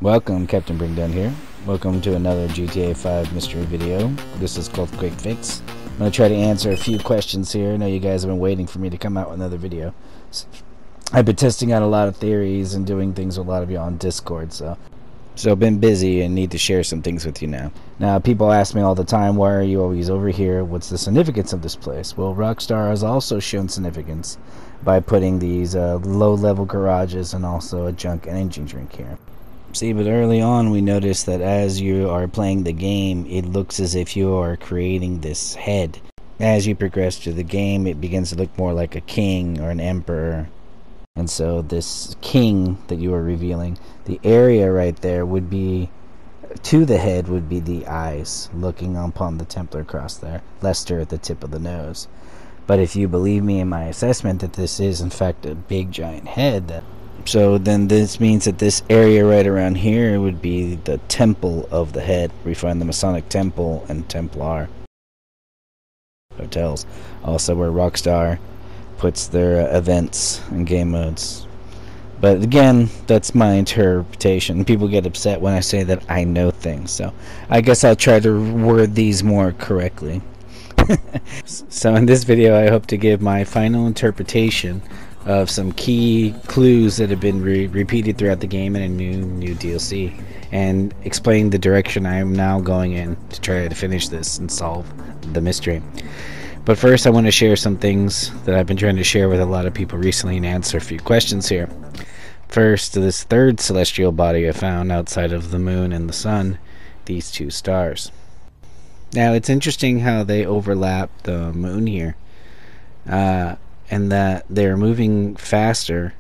Welcome, Captain Bringdown here. Welcome to another GTA 5 mystery video. This is called Quick Fix. I'm going to try to answer a few questions here. I know you guys have been waiting for me to come out with another video. I've been testing out a lot of theories and doing things with a lot of you on Discord, so I've been busy and need to share some things with you now. Now, people ask me all the time, why are you always over here? What's the significance of this place? Well, Rockstar has also shown significance by putting these low-level garages and also a junk and engine drink here. See, but early on we noticed that as you are playing the game, it looks as if you are creating this head. As you progress through the game, it begins to look more like a king or an emperor. And so this king that you are revealing, the area right there would be, to the head would be the eyes, looking upon the Templar cross there, Lester at the tip of the nose. But if you believe me in my assessment that this is in fact a big giant head, so then this means that this area right around here would be the temple of the head. We find the Masonic Temple and Templar hotels. Also where Rockstar puts their events and game modes. But again, that's my interpretation. People get upset when I say that I know things. So I guess I'll try to word these more correctly. So in this video I hope to give my final interpretation of some key clues that have been repeated throughout the game in a new DLC, and explain the direction I am now going in to try to finish this and solve the mystery. But first I want to share some things that I've been trying to share with a lot of people recently and answer a few questions here. First, this third celestial body I found outside of the moon and the sun, these two stars. Now it's interesting how they overlap the moon here, and that they're moving faster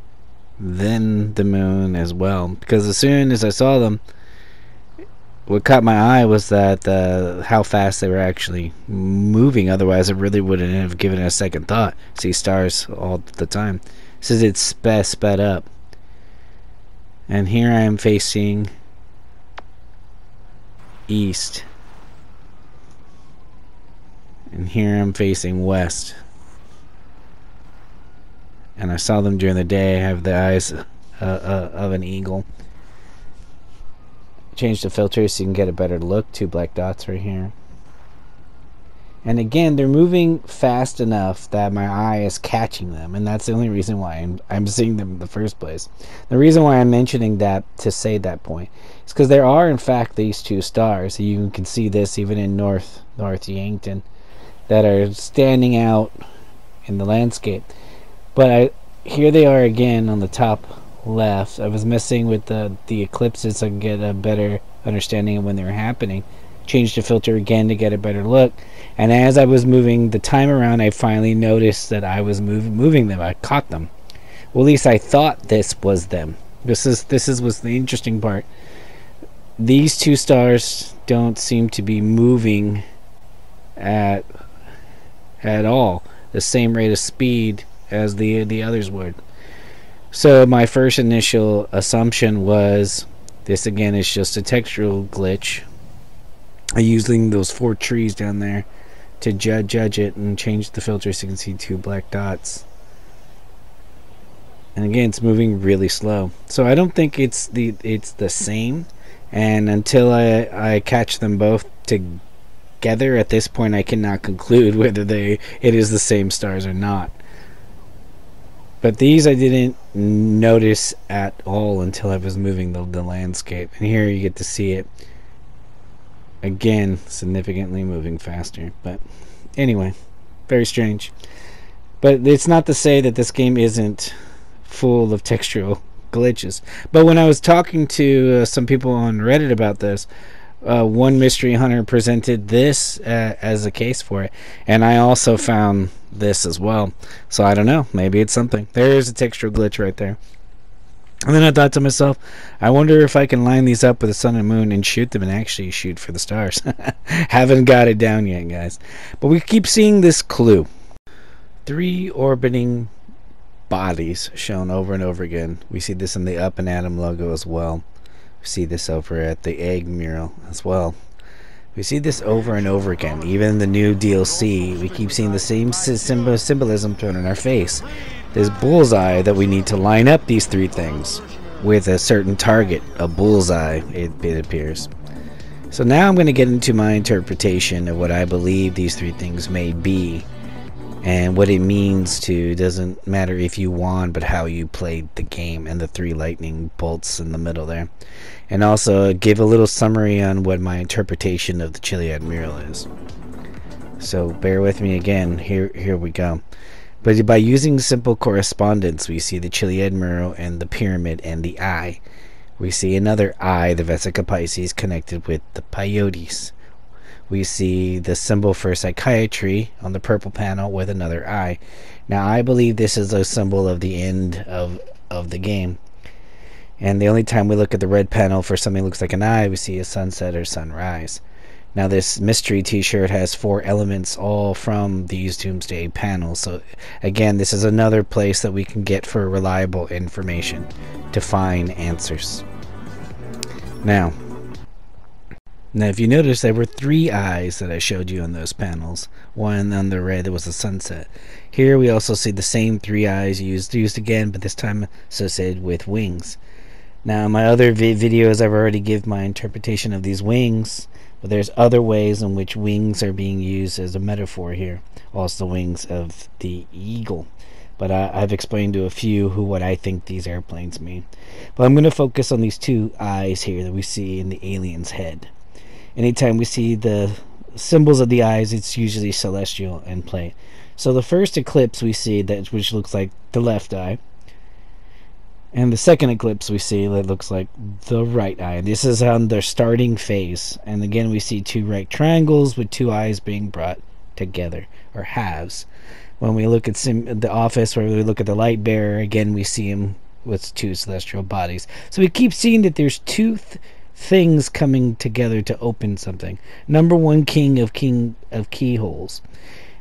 than the moon as well, because as soon as I saw them, what caught my eye was that how fast they were actually moving. Otherwise I really wouldn't have given it a second thought. See stars all the time. It says it's sped up, and here I am facing east, and here I'm facing west. And I saw them during the day. I have the eyes of an eagle. Change the filter so you can get a better look. 2 black dots right here. And again, they're moving fast enough that my eye is catching them, and that's the only reason why I'm seeing them in the first place. The reason why I'm mentioning that, to say that point, is because there are in fact these 2 stars. You can see this even in North Yankton, that are standing out in the landscape. But here they are again on the top left. I was messing with the eclipses so I can get a better understanding of when they were happening. Changed the filter again to get a better look. And as I was moving the time around, I finally noticed that I was moving them. I caught them. Well, at least I thought this was them. This was the interesting part. These 2 stars don't seem to be moving at all the same rate of speed as the others would. So my first initial assumption was this again is just a textural glitch. I'm using those 4 trees down there to judge it and change the filter so you can see 2 black dots. And again, it's moving really slow. So I don't think it's the same, and until I catch them both together at this point I cannot conclude whether it is the same stars or not. But these I didn't notice at all until I was moving the landscape. And here you get to see it. Again, significantly moving faster. But anyway, very strange. But it's not to say that this game isn't full of textural glitches. But when I was talking to some people on Reddit about this, one mystery hunter presented this as a case for it, and I also found this as well. So I don't know, maybe it's something. There's a textural glitch right there. And then I thought to myself, I wonder if I can line these up with the sun and moon and shoot them and actually shoot for the stars. Haven't got it down yet, guys, but we keep seeing this clue. 3 orbiting bodies shown over and over again. We see this in the Up and Atom logo as well. We see this over at the egg mural as well. We see this over and over again. Even in the new DLC, we keep seeing the same symbolism thrown in our face. This bullseye that we need to line up these 3 things. with a certain target, a bullseye, it appears. So now I'm going to get into my interpretation of what I believe these three things may be, and what it means to, doesn't matter if you won, but how you played the game, and the three lightning bolts in the middle there. And also give a little summary on what my interpretation of the Chiliad mural is. So bear with me again, here we go. But by using simple correspondence, we see the Chiliad mural and the pyramid and the eye. We see another eye, the Vesica Pisces, connected with the Peyotes. We see the symbol for psychiatry on the purple panel with another eye. Now, I believe this is a symbol of the end of the game. And the only time we look at the red panel for something that looks like an eye, we see a sunset or sunrise. Now, this mystery t-shirt has 4 elements, all from these Doomsday panels. So, again, this is another place that we can get for reliable information to find answers. Now, if you notice, there were 3 eyes that I showed you on those panels. One on the red, that was the sunset. Here we also see the same 3 eyes used again, but this time associated with wings. Now, in my other videos, I've already given my interpretation of these wings, but there's other ways in which wings are being used as a metaphor here. Also, wings of the eagle. But I've explained to a few what I think these airplanes mean. But I'm going to focus on these 2 eyes here that we see in the alien's head. Anytime we see the symbols of the eyes, it's usually celestial in play. So the first eclipse we see, which looks like the left eye, and the second eclipse we see that looks like the right eye. This is on their starting phase. And again, we see 2 right triangles with 2 eyes being brought together, or halves. When we look at the office, where we look at the light bearer, again we see him with 2 celestial bodies. So we keep seeing that there's 2 things coming together to open something. Number 1, king of keyholes.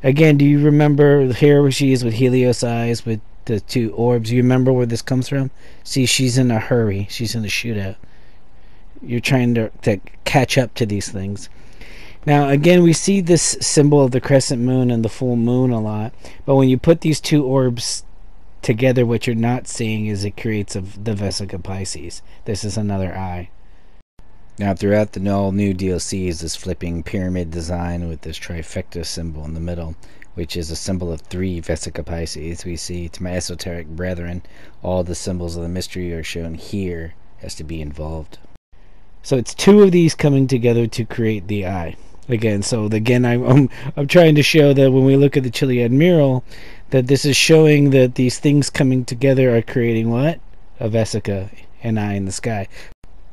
Again, do you remember here where she is with Helios eyes with the 2 orbs? You remember where this comes from? See, she's in a hurry. She's in a shootout. You're trying to catch up to these things. Now, again, we see this symbol of the crescent moon and the full moon a lot. But when you put these 2 orbs together, what you're not seeing is it creates the Vesica Pisces. This is another eye. Now, throughout the all new DLC is this flipping pyramid design with this trifecta symbol in the middle, which is a symbol of 3 Vesica Pisces. We see, to my esoteric brethren, all the symbols of the mystery are shown here as to be involved. So it's 2 of these coming together to create the eye. Again, I'm trying to show that when we look at the Chiliad mural, that this is showing that these things coming together are creating what? A Vesica, an eye in the sky.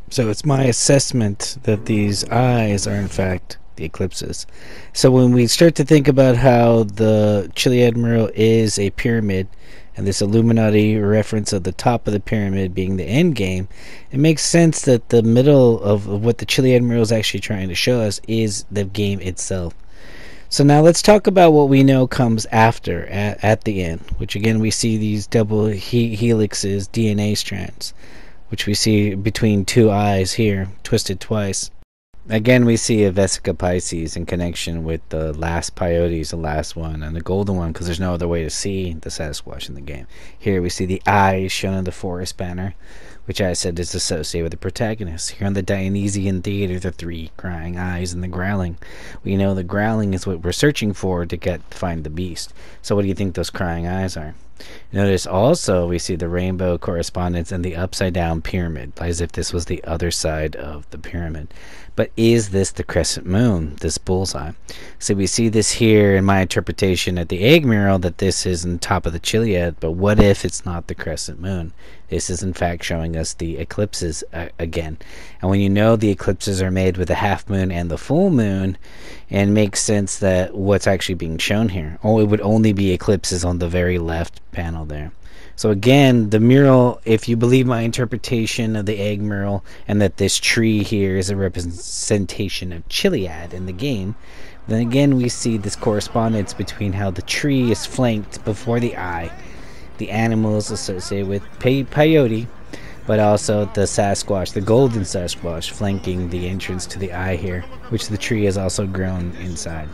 So it's my assessment that these eyes are in fact the eclipses. So when we start to think about how the Chiliad mural is a pyramid, and this Illuminati reference of the top of the pyramid being the end game, it makes sense that the middle of what the Chiliad mural is actually trying to show us is the game itself. So now let's talk about what we know comes after, at the end, which again we see these double helixes, DNA strands, which we see between 2 eyes here, twisted twice. Again, we see a Vesica Pisces in connection with the last Peyotes, the last one, and the golden one, because there's no other way to see the Sasquatch in the game. Here we see the eyes shown in the forest banner, which I said is associated with the protagonist. Here on the Dionysian theater, the 3 crying eyes and the growling. We know the growling is what we're searching for to find the beast. So what do you think those crying eyes are? Notice also we see the rainbow correspondence and the upside down pyramid, as if this was the other side of the pyramid. But is this the crescent moon, this bullseye? So we see this here in my interpretation at the egg mural, that this is on top of the Chiliad, but what if it's not the crescent moon? This is in fact showing us the eclipses again. And when you know the eclipses are made with the half moon and the full moon, it makes sense that what's actually being shown here, it would only be eclipses on the very left panel there. So again, the mural, if you believe my interpretation of the egg mural, and that this tree here is a representation of Chiliad in the game, then again we see this correspondence between how the tree is flanked before the eye, the animals associated with peyote, but also the Sasquatch, the golden Sasquatch, flanking the entrance to the eye here, which the tree has also grown inside.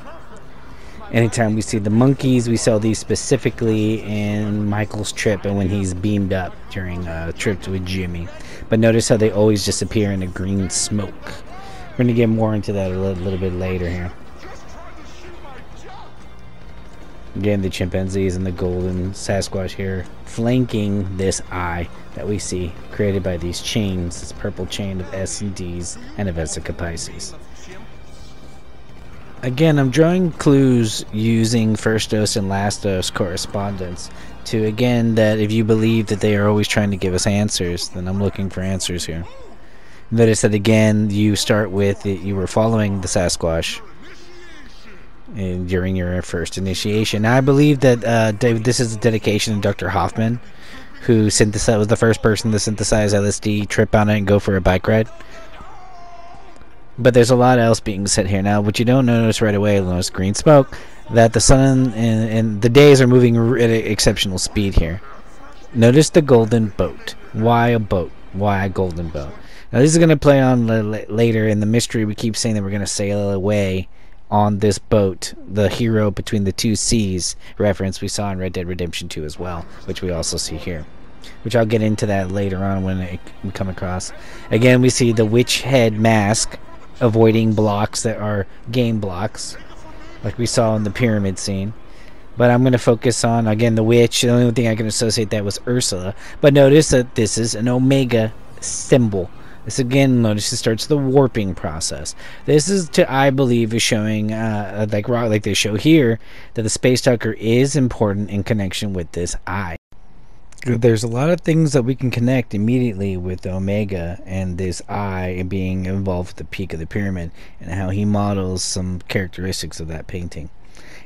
Anytime we see the monkeys, we saw these specifically in Michael's trip and when he's beamed up during trips with Jimmy. But notice how they always disappear in a green smoke. We're going to get more into that a little bit later here. Again, the chimpanzees and the golden Sasquatch here flanking this eye that we see created by these chains, this purple chain of S and Ds and of Vesica Pisces. Again, I'm drawing clues using first dose and last dose correspondence to, again, that if you believe that they are always trying to give us answers, then I'm looking for answers here. Notice that, again, you start with you were following the Sasquatch during your first initiation. Now, I believe that this is a dedication to Dr. Hoffman, who was the first person to synthesize LSD, trip on it, and go for a bike ride. But there's a lot else being said here. Now, what you don't notice right away, you'll notice green smoke, that the sun and the days are moving at exceptional speed here. Notice the golden boat. Why a boat? Why a golden boat? Now, this is going to play on later in the mystery. We keep saying that we're going to sail away on this boat, the hero between the two seas reference we saw in Red Dead Redemption 2 as well, which we also see here. Which I'll get into that later on when we come across. Again, we see the witch head mask avoiding blocks that are game blocks, like we saw in the pyramid scene. But I'm going to focus on, again, the witch. The only thing I can associate that was Ursula. But notice that this is an omega symbol. This, again, notice it starts the warping process. This is, I believe, is showing, like they show here, that the space talker is important in connection with this eye. There's a lot of things that we can connect immediately with Omega and this eye being involved with the peak of the pyramid, and how he models some characteristics of that painting,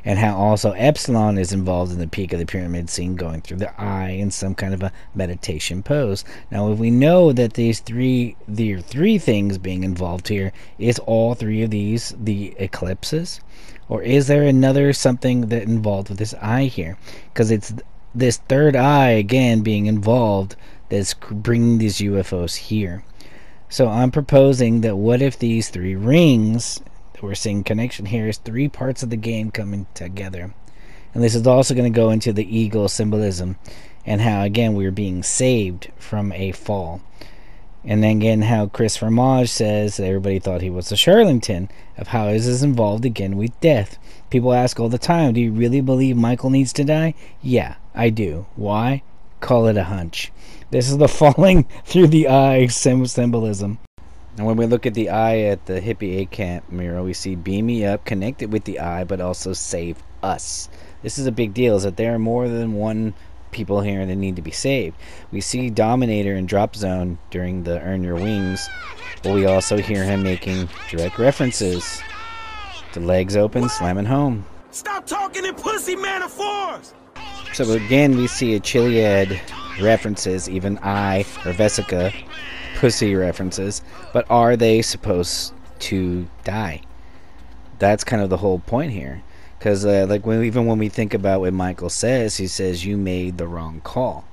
and how also Epsilon is involved in the peak of the pyramid scene, going through the eye in some kind of a meditation pose. Now, if we know that there are three things being involved here, is all three of these the eclipses, or is there another something that involved with this eye here? Because it's this third eye again being involved that's bringing these UFOs here. So I'm proposing that what if these three rings that we're seeing connection here is three parts of the game coming together. And this is also going to go into the eagle symbolism, and how again we're being saved from a fall. And then again how Chris Ramage says that everybody thought he was a charlatan, of how is this involved again with death. People ask all the time, do you really believe Michael needs to die? Yeah, I do. Why? Call it a hunch. This is the falling through the eye symbolism. And when we look at the eye at the hippie 8 camp mural, we see beam me up, connected with the eye, but also save us. This is a big deal, is that there are more than one people here that need to be saved. We see Dominator in Drop Zone during the Earn Your Wings, but we also hear him making direct references to legs open, slamming home. Stop talking in pussy metaphors! So again, we see a Chiliad references, even I or Vesica pussy references, but are they supposed to die? That's kind of the whole point here. Because even when we think about what Michael says, he says you made the wrong call,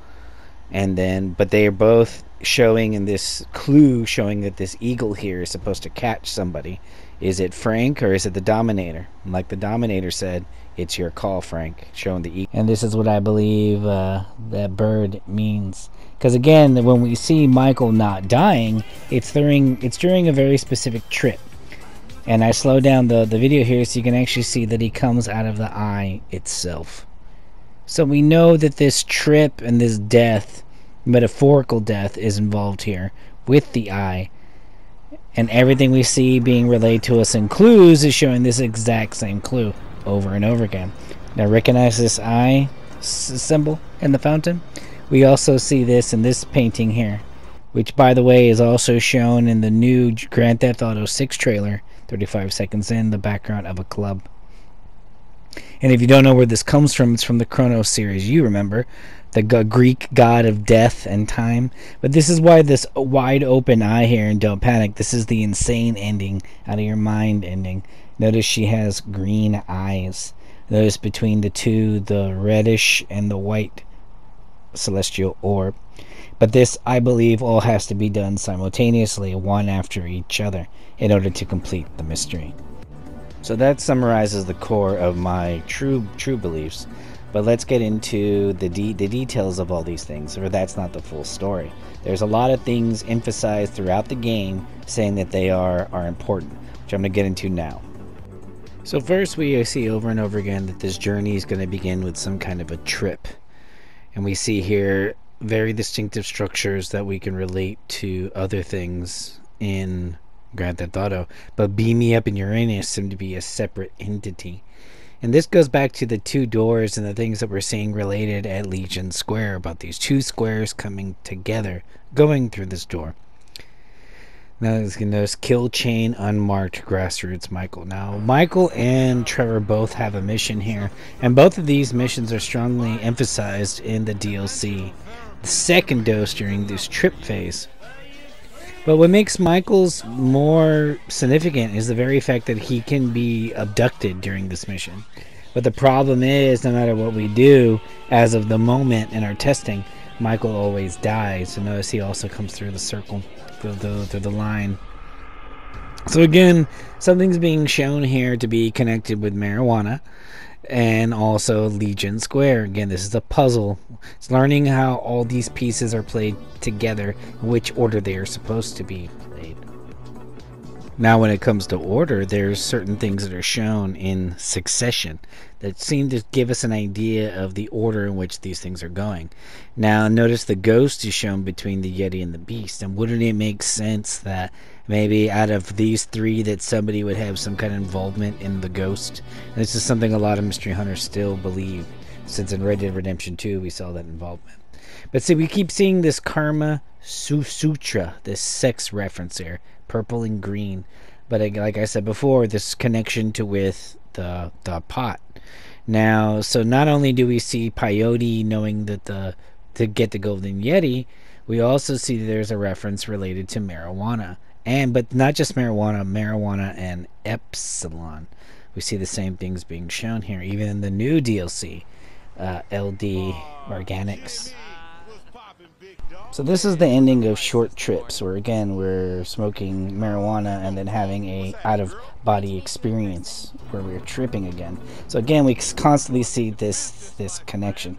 and then but they are both showing in this clue, showing that this eagle here is supposed to catch somebody. Is it Frank or is it the Dominator? And like the Dominator said, it's your call, Frank, showing the eagle. And this is what I believe that bird means. Because again, when we see Michael not dying, it's during a very specific trip. And I slow down the video here so you can actually see that he comes out of the eye itself. So we know that this trip and this death, metaphorical death, is involved here with the eye. And everything we see being relayed to us in clues is showing this exact same clue over and over again. Now recognize this eye symbol in the fountain? We also see this in this painting here, which by the way is also shown in the new Grand Theft Auto 6 trailer, 35 seconds in, the background of a club. And if you don't know where this comes from, it's from the Chronos series. You remember the Greek god of death and time. But this is why this wide open eye here, and don't panic, this is the insane ending, out of your mind ending. Notice she has green eyes. Notice between the two, the reddish and the white celestial orb. But this, I believe, all has to be done simultaneously, one after each other, in order to complete the mystery. So that summarizes the core of my true beliefs. But let's get into the details of all these things, or that's not the full story. There's a lot of things emphasized throughout the game saying that they are important, which I'm going to get into now. So first we see over and over again that this journey is going to begin with some kind of a trip. And we see here very distinctive structures that we can relate to other things in Grand Theft Auto, but Beam Me Up and Uranus seem to be a separate entity. And this goes back to the two doors and the things that we're seeing related at Legion Square about these two squares coming together, going through this door. Now you can notice kill chain unmarked grassroots Michael. Now Michael and Trevor both have a mission here, and both of these missions are strongly emphasized in the DLC, the second dose during this trip phase. But what makes Michael's more significant is the very fact that he can be abducted during this mission. But the problem is, no matter what we do, as of the moment in our testing, Michael always dies. So notice he also comes through the circle, through the line. So again, something's being shown here to be connected with marijuana and also Legion Square. Again, this is a puzzle. It's learning how all these pieces are played together, which order they are supposed to be played. Now when it comes to order, there's certain things that are shown in succession that seem to give us an idea of the order in which these things are going. Now notice the ghost is shown between the Yeti and the Beast, and wouldn't it make sense that maybe out of these three that somebody would have some kind of involvement in the ghost? And this is something a lot of mystery hunters still believe, since in Red Dead Redemption 2 we saw that involvement. But see, we keep seeing this Karma Sutra, this sex reference here, purple and green. But like I said before, this connection to with the pot. Now, so not only do we see Peyote knowing that to get the Golden Yeti, we also see that there's a reference related to marijuana. But not just marijuana and Epsilon. We see the same things being shown here, even in the new DLC, LD Organics. So this is the ending of Short Trips, where again we're smoking marijuana and then having a out-of-body experience where we're tripping again. So again, we constantly see this connection.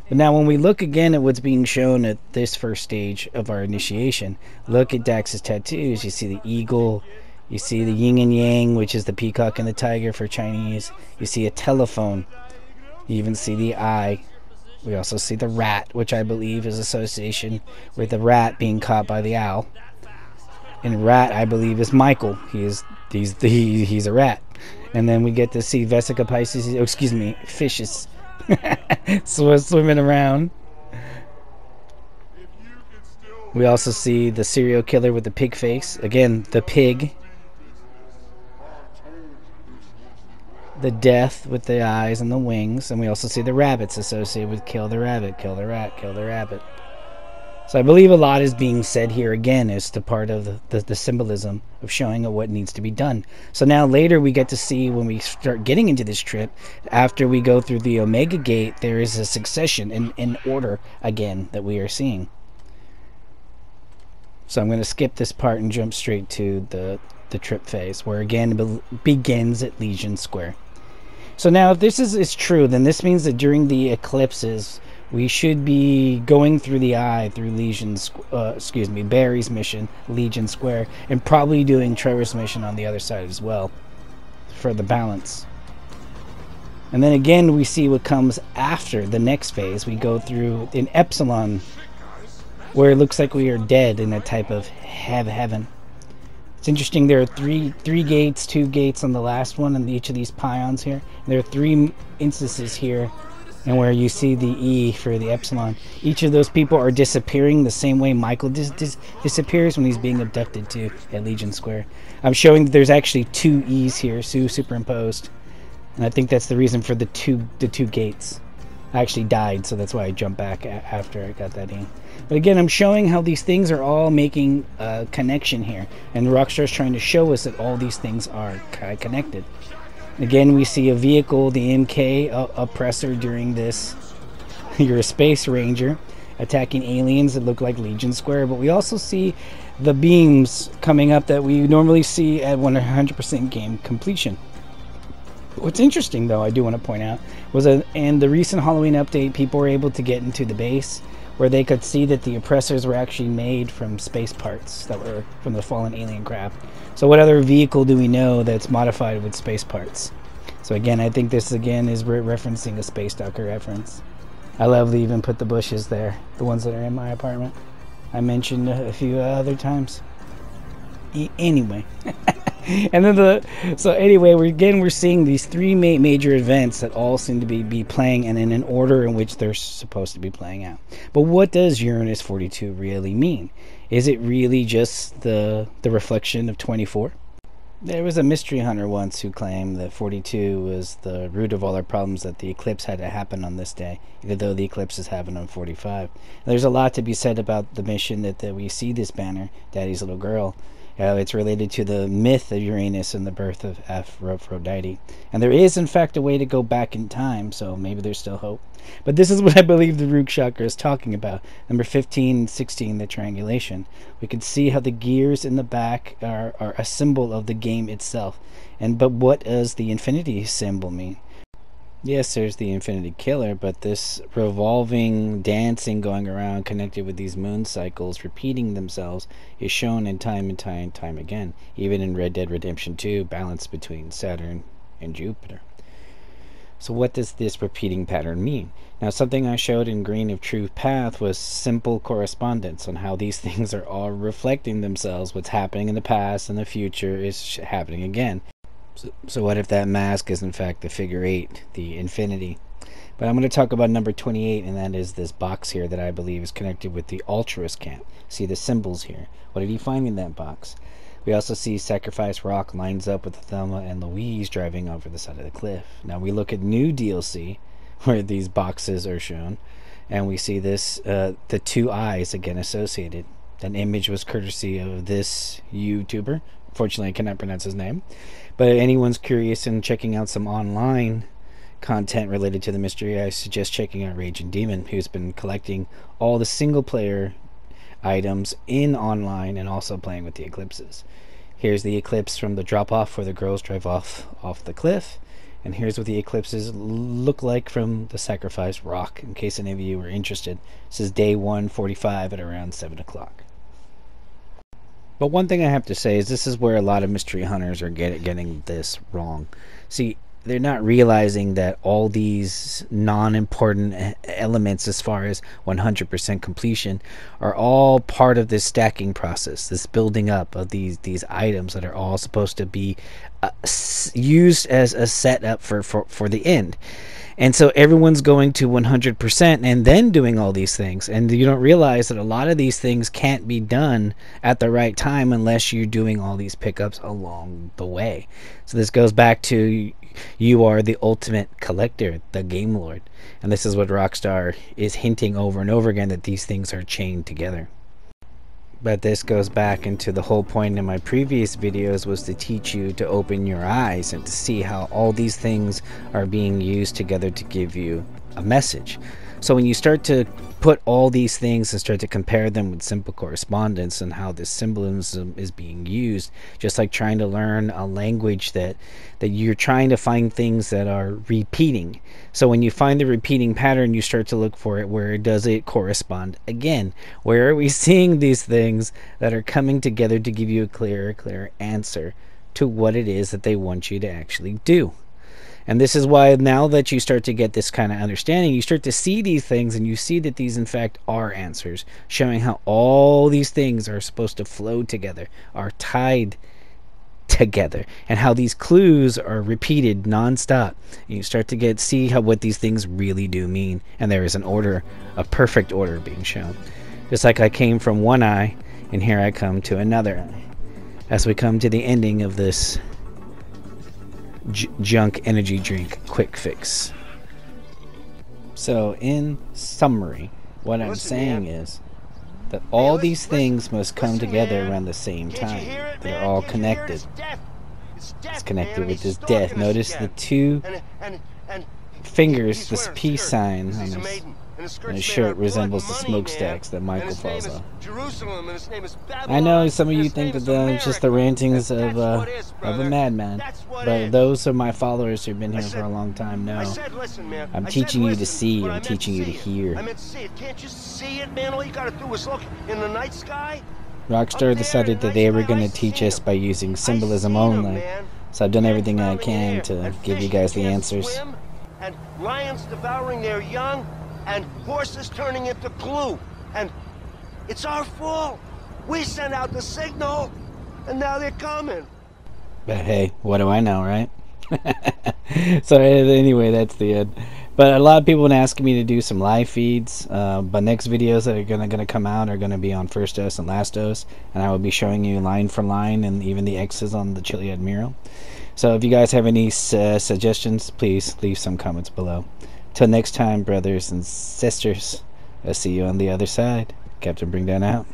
But now when we look again at what's being shown at this first stage of our initiation, look at Dax's tattoos. You see the eagle, you see the yin and yang, which is the peacock and the tiger for Chinese. You see a telephone. You even see the eye. We also see the rat, which I believe is association with the rat being caught by the owl. And rat, I believe, is Michael. He's a rat. And then we get to see Vesica Pisces, fishes swimming around. We also see the serial killer with the pig face. Again, the pig. The death with the eyes and the wings. And we also see the rabbits associated with kill the rabbit, kill the rat, kill the rabbit. So I believe a lot is being said here again as to part of the symbolism of showing what needs to be done. So now later we get to see, when we start getting into this trip, after we go through the Omega Gate, there is a succession in order again that we are seeing. So I'm going to skip this part and jump straight to the trip phase, where again it begins at Legion Square. So now if this is true, then this means that during the eclipses we should be going through the eye through Barry's mission, Legion Square, and probably doing Trevor's mission on the other side as well for the balance. And then again we see what comes after the next phase. We go through in Epsilon, where it looks like we are dead in a type of heaven. It's interesting, there are three gates, 2 gates on the last one, and each of these pions here. There are 3 instances here, and where you see the E for the Epsilon. Each of those people are disappearing the same way Michael disappears when he's being abducted too at Legion Square. I'm showing that there's actually 2 E's here, superimposed, and I think that's the reason for the two gates. I actually died, so that's why I jumped back after I got that in. But again, I'm showing how these things are all making a connection here, and Rockstar's trying to show us that all these things are connected. Again, we see a vehicle, the MK oppressor during this. You're a space ranger attacking aliens that look like Legion Square, but we also see the beams coming up that we normally see at 100% game completion. What's interesting, though, I do want to point out, was that in the recent Halloween update, people were able to get into the base where they could see that the oppressors were actually made from space parts that were from the fallen alien craft. So what other vehicle do we know that's modified with space parts? So again, I think this again is referencing a Space Docker reference. I love to even put the bushes there, the ones that are in my apartment. I mentioned a few other times. Anyway. And then we're seeing these three major events that all seem to be playing and in an order in which they're supposed to be playing out. But what does Uranus 42 really mean? Is it really just the reflection of 24? There was a mystery hunter once who claimed that 42 was the root of all our problems, that the eclipse had to happen on this day, even though the eclipse is happening on 45. And there's a lot to be said about the mission that we see this banner, Daddy's Little Girl. It's related to the myth of Uranus and the birth of Aphrodite. And there is, in fact, a way to go back in time, so maybe there's still hope. But this is what I believe the Rook Chakra is talking about. Number 15 and 16, the triangulation. We can see how the gears in the back are a symbol of the game itself. But what does the infinity symbol mean? Yes, there's the infinity killer, but this revolving dancing going around connected with these moon cycles repeating themselves is shown in time and time and time again. Even in Red Dead Redemption 2, balance between Saturn and Jupiter. So what does this repeating pattern mean? Now, something I showed in Green of Truth Path was simple correspondence on how these things are all reflecting themselves. What's happening in the past and the future is happening again. So what if that mask is in fact the figure 8, the infinity? But I'm going to talk about number 28, and that is this box here that I believe is connected with the altruist camp. See the symbols here. What did he find in that box? We also see Sacrifice Rock lines up with Thelma and Louise driving over the side of the cliff. Now we look at new DLC where these boxes are shown, and we see this the two eyes again associated. An image was courtesy of this YouTuber. Fortunately, I cannot pronounce his name. But if anyone's curious and checking out some online content related to the mystery, I suggest checking out Rage and Demon, who's been collecting all the single-player items in online and also playing with the eclipses. Here's the eclipse from the drop-off where the girls drive off the cliff. And here's what the eclipses look like from the Sacrifice Rock, in case any of you are interested. This is day 145 at around 7 o'clock. But one thing I have to say is this is where a lot of mystery hunters are getting this wrong. See, they're not realizing that all these non-important elements as far as 100% completion are all part of this stacking process, this building up of these items that are all supposed to be used as a setup for the end. And so everyone's going to 100% and then doing all these things. And you don't realize that a lot of these things can't be done at the right time unless you're doing all these pickups along the way. So this goes back to you are the ultimate collector, the game lord. And this is what Rockstar is hinting over and over again, that these things are chained together. But this goes back into the whole point in my previous videos, was to teach you to open your eyes and to see how all these things are being used together to give you a message. So when you start to put all these things and start to compare them with simple correspondence and how this symbolism is being used, just like trying to learn a language that you're trying to find things that are repeating. So when you find the repeating pattern, you start to look for it. Where does it correspond again? Where are we seeing these things that are coming together to give you a clearer answer to what it is that they want you to actually do? And this is why now that you start to get this kind of understanding, you start to see these things and you see that these in fact are answers, showing how all these things are supposed to flow together, are tied together, and how these clues are repeated non-stop. And you start to see what these things really do mean. And there is an order, a perfect order being shown. Just like I came from one eye, and here I come to another eye. As we come to the ending of this junk energy drink quick fix. So in summary, what I'm saying is that all these things must come together around the same time. They're all connected. It's connected with this death. Notice the two fingers, this peace sign on this And his shirt resembles the smokestacks that Michael falls off. Jerusalem, and his name is Babylon. I know some of and you his think name that is it's just the America. rantings And of that's what is, a brother. madman. That's what But is. those are my followers who've been I here for said- a long time I know. said, listen, man. I'm I teaching said, you to listen, see, but I'm I meant teaching you to see it. hear. I meant see it. Can't you see it, man? All you gotta do is look in the night sky. Rockstar decided that they were going to teach us by using symbolism only. So I've done everything I can to give you guys the answers. And lions devouring their young, and horses turning into glue. And it's our fault. We sent out the signal, and now they're coming. But hey, what do I know, right? So anyway, that's the end. But a lot of people have been asking me to do some live feeds. But next videos that are gonna come out are gonna be on First Dose and Last Dose, and I will be showing you line for line and even the X's on the Chili Admiral. So if you guys have any suggestions, please leave some comments below. Till next time, brothers and sisters, I'll see you on the other side. Captain Bring Down out.